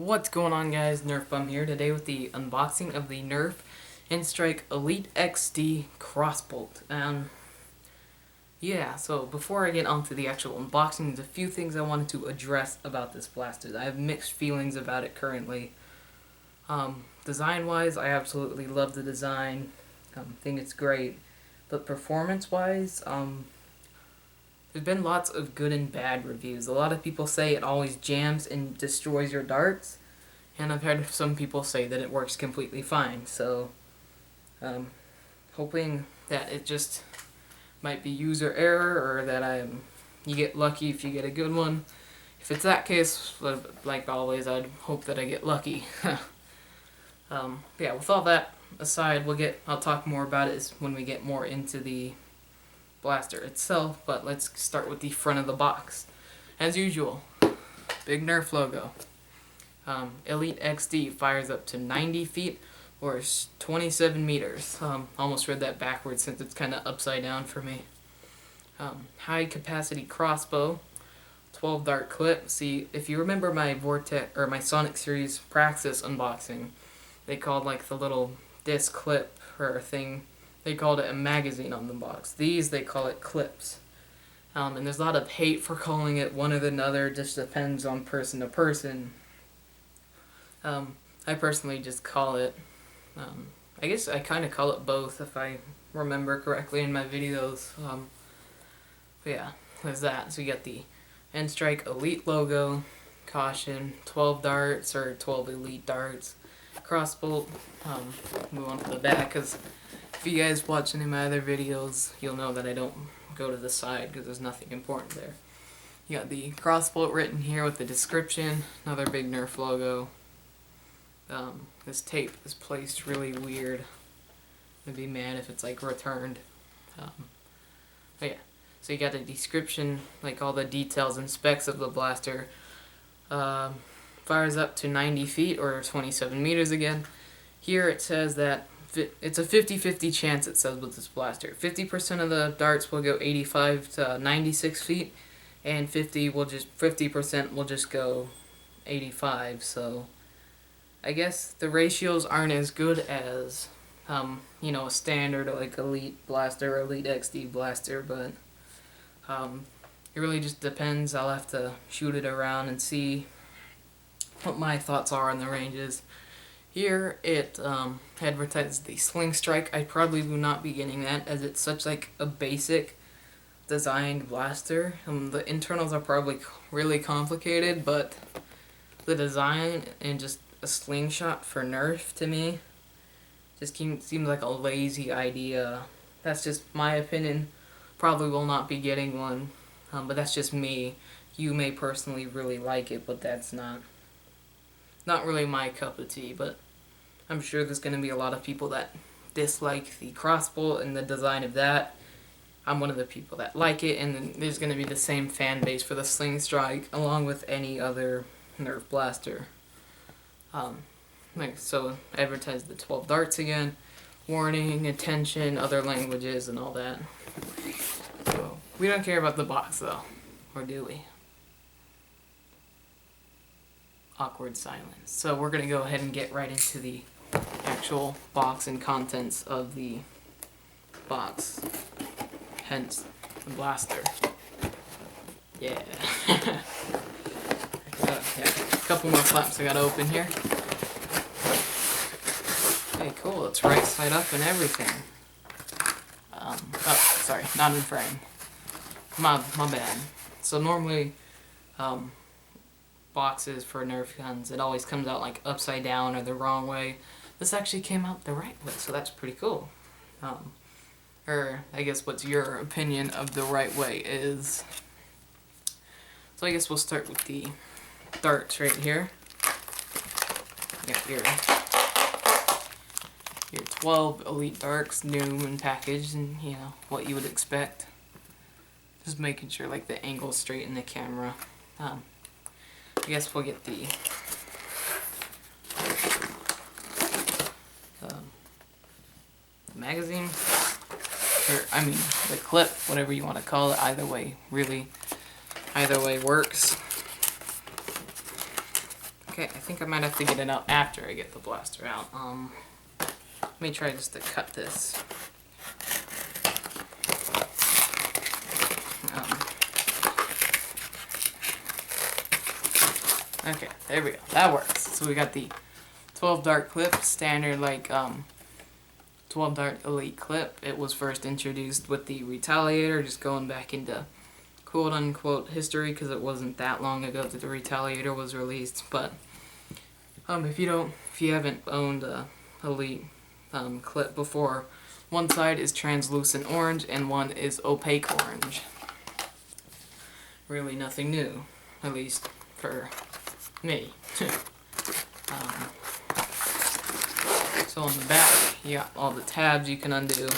What's going on, guys? Nerf Bum here today with the unboxing of the Nerf Strike Elite XD Crossbolt. Yeah, so before I get onto the actual unboxing, there's a few things I wanted to address about this blaster. I have mixed feelings about it currently. Design-wise, I absolutely love the design. Think it's great. But performance-wise, there's been lots of good and bad reviews. A lot of people say it always jams and destroys your darts, and I've heard some people say that it works completely fine. So, hoping that it just might be user error, or that you get lucky if you get a good one. If it's that case, like always, I'd hope that I get lucky. Yeah, with all that aside, I'll talk more about it when we get more into the blaster itself, but let's start with the front of the box. As usual, big Nerf logo. Elite XD fires up to 90 feet or 27 meters. Almost read that backwards since it's kind of upside down for me. High capacity crossbow, 12 dart clip. See, if you remember my Vortex or my Sonic series Praxis unboxing, they called like the little disc clip or thing, they called it a magazine on the box. These, they call it clips. And there's a lot of hate for calling it one or the other. It just depends on person to person. I personally just call it, I guess I kind of call it both if I remember correctly in my videos. But yeah, there's that. So you got the N-Strike Elite logo, caution, 12 darts or 12 elite darts, crossbolt. Move on to the back, because if you guys watch any of my other videos, you'll know that I don't go to the side because there's nothing important there. You got the Crossbolt written here with the description, another big Nerf logo. This tape is placed really weird. I'd be mad if it's like returned. But yeah, so you got the description, like all the details and specs of the blaster. Fires up to 90 feet or 27 meters again. Here it says that it's a 50-50 chance, it says, with this blaster. 50% of the darts will go 85 to 96 feet, and 50% will just go 85. So I guess the ratios aren't as good as a standard like Elite blaster or Elite XD blaster, but it really just depends. I'll have to shoot it around and see what my thoughts are on the ranges. Here it advertises the Sling Strike. I probably will not be getting that, as it's such like a basic designed blaster. The internals are probably really complicated, but the design and just a slingshot for Nerf to me just seems like a lazy idea. That's just my opinion. Probably will not be getting one, but that's just me. You may personally really like it, but that's not really my cup of tea. But I'm sure there's going to be a lot of people that dislike the Crossbolt and the design of that. I'm one of the people that like it, and then there's going to be the same fan base for the Sling Strike along with any other Nerf blaster. So advertise the 12 darts again, warning, attention, other languages, and all that. So we don't care about the box though, or do we? Awkward silence. So we're gonna go ahead and get right into the actual box and contents of the box, hence the blaster. Yeah. A couple more flaps I gotta open here. Okay, cool, it's right side up and everything. Oh, sorry, not in frame. My bad. So normally, boxes for Nerf guns, it always comes out like upside down or the wrong way. This actually came out the right way, so that's pretty cool. Or I guess what's your opinion of the right way is? So I guess we'll start with the darts right here. You got your 12 Elite darts, new and packaged, and what you would expect. Just making sure like the angle's straight in the camera. I guess we'll get the magazine, or I mean the clip, whatever you want to call it. Either way works. Okay, I think I might have to get it out after I get the blaster out. Let me try just to cut this. Okay, there we go. That works. So we got the 12 dart clip, standard like 12 dart elite clip. It was first introduced with the Retaliator, just going back into quote unquote history because it wasn't that long ago that the Retaliator was released. But if you haven't owned a elite clip before, one side is translucent orange and one is opaque orange. Really nothing new, at least for me. So on the back, you got all the tabs you can undo,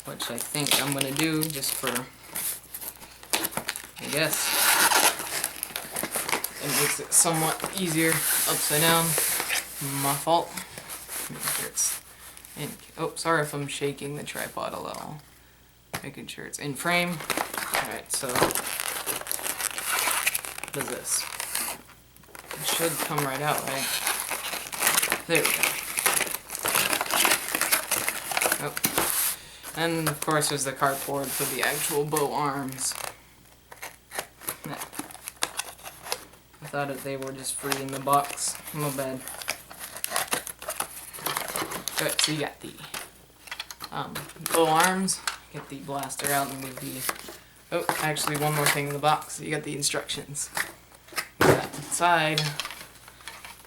which I think I'm going to do just for, I guess, it makes it somewhat easier upside down. My fault. Make sure it's in. Oh, sorry if I'm shaking the tripod a little. Making sure it's in frame. Alright, so what is this? It should come right out, right? There we go. Oh. And of course there's the cardboard for the actual bow arms. Yeah. I thought that they were just free in the box. My bad. Alright, so you got the bow arms. Get the blaster out and move the... Oh, actually one more thing in the box. You got the instructions. Inside,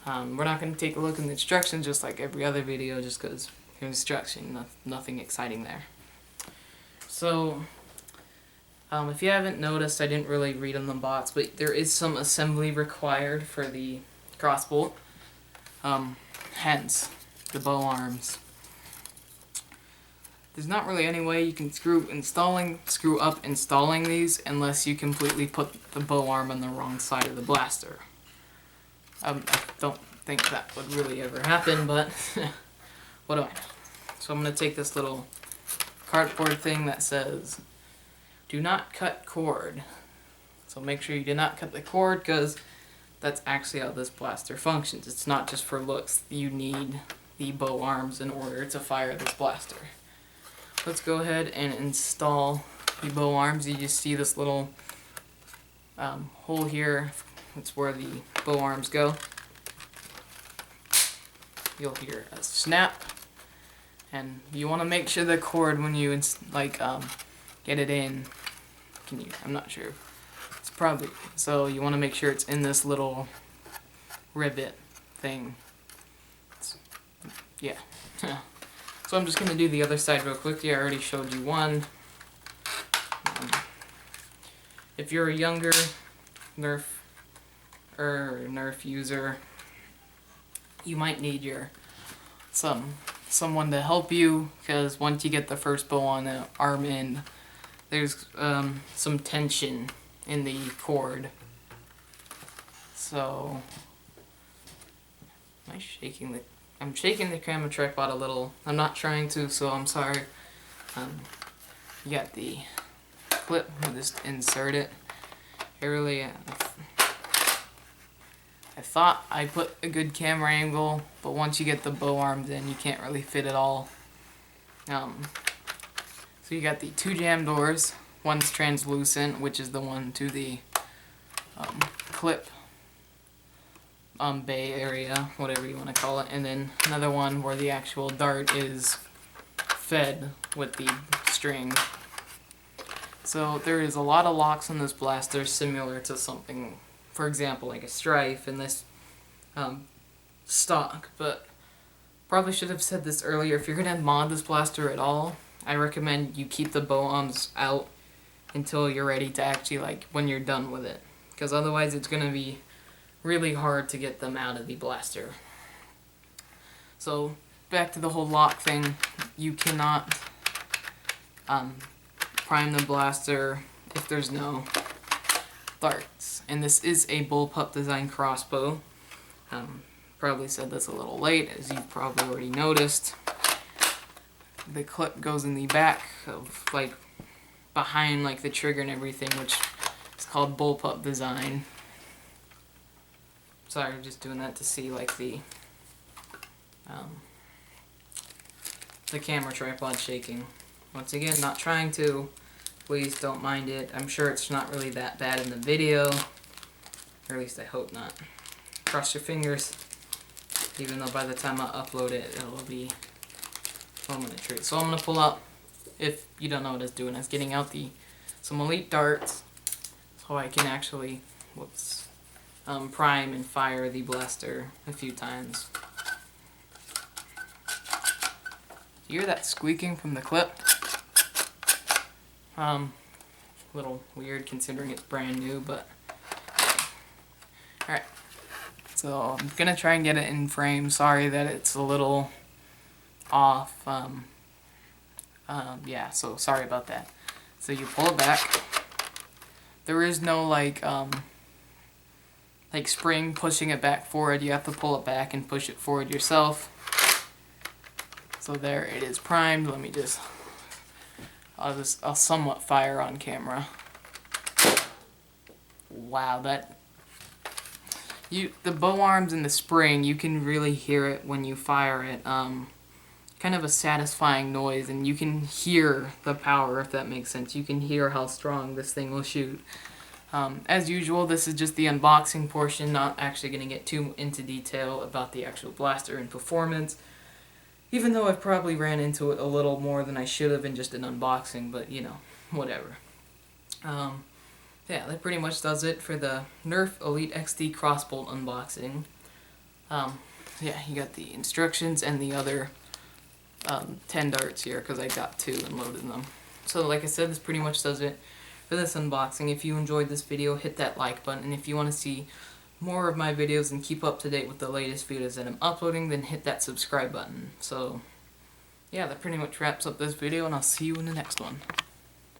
we're not going to take a look in the instructions just like every other video, just because here's instruction, nothing exciting there. So, if you haven't noticed, I didn't really read on the box, but there is some assembly required for the Crossbolt, hence the bow arms. There's not really any way you can screw up installing these unless you completely put the bow arm on the wrong side of the blaster. I don't think that would really ever happen, but what do I know? So I'm going to take this little cardboard thing that says, do not cut cord. So make sure you do not cut the cord, because that's actually how this blaster functions. It's not just for looks. You need the bow arms in order to fire this blaster. Let's go ahead and install the bow arms. You just see this little hole here. That's where the bow arms go. You'll hear a snap, and you want to make sure the cord when you get it in. I'm not sure. It's probably so. You want to make sure it's in this little rivet thing. Yeah. So I'm just going to do the other side real quickly. I already showed you one. If you're a younger Nerf user, you might need someone to help you, because once you get the first bow on the arm in, there's some tension in the cord. So I'm shaking the camera tripod a little. I'm not trying to, so I'm sorry. You got the clip, we'll just insert it. I thought I put a good camera angle, but once you get the bow arms in, you can't really fit it all. So you got the two jam doors. One's translucent, which is the one to the clip bay area, whatever you want to call it, and then another one where the actual dart is fed with the string. So there is a lot of locks on this blaster similar to something, for example, like a Strife in this stock, but probably should have said this earlier. If you're going to mod this blaster at all, I recommend you keep the bow arms out until you're ready to actually, when you're done with it, because otherwise it's going to be really hard to get them out of the blaster. So back to the whole lock thing, you cannot prime the blaster if there's no darts. And this is a bullpup design crossbow. Probably said this a little late, as you've probably already noticed. The clip goes in the back of behind the trigger and everything, which is called bullpup design. Sorry, I'm just doing that to see like the camera tripod shaking. Once again, not trying to. Please don't mind it. I'm sure it's not really that bad in the video. Or at least I hope not. Cross your fingers. Even though by the time I upload it, it'll be a moment of truth. So I'm going to pull out, if you don't know what it's doing, it's getting out some elite darts so I can actually, prime and fire the blaster a few times. You hear that squeaking from the clip? A little weird considering it's brand new, but alright. So I'm gonna try and get it in frame. Sorry that it's a little off. Yeah, so sorry about that. So you pull it back. There is no like spring pushing it back forward. You have to pull it back and push it forward yourself. So there it is primed. Let me just I'll somewhat fire on camera. Wow, the bow arms and the spring, you can really hear it when you fire it. Kind of a satisfying noise, and you can hear the power, if that makes sense. You can hear how strong this thing will shoot. As usual, this is just the unboxing portion, not actually going to get too into detail about the actual blaster and performance. Even though I've probably ran into it a little more than I should have in just an unboxing, but you know, whatever. Yeah, that pretty much does it for the Nerf Elite XD Crossbolt unboxing. Yeah, you got the instructions and the other 10 darts here, because I got 2 and loaded them. So like I said, this pretty much does it for this unboxing. If you enjoyed this video, hit that like button, and if you want to see more of my videos and keep up to date with the latest videos that I'm uploading, then hit that subscribe button. So yeah, that pretty much wraps up this video, and I'll see you in the next one.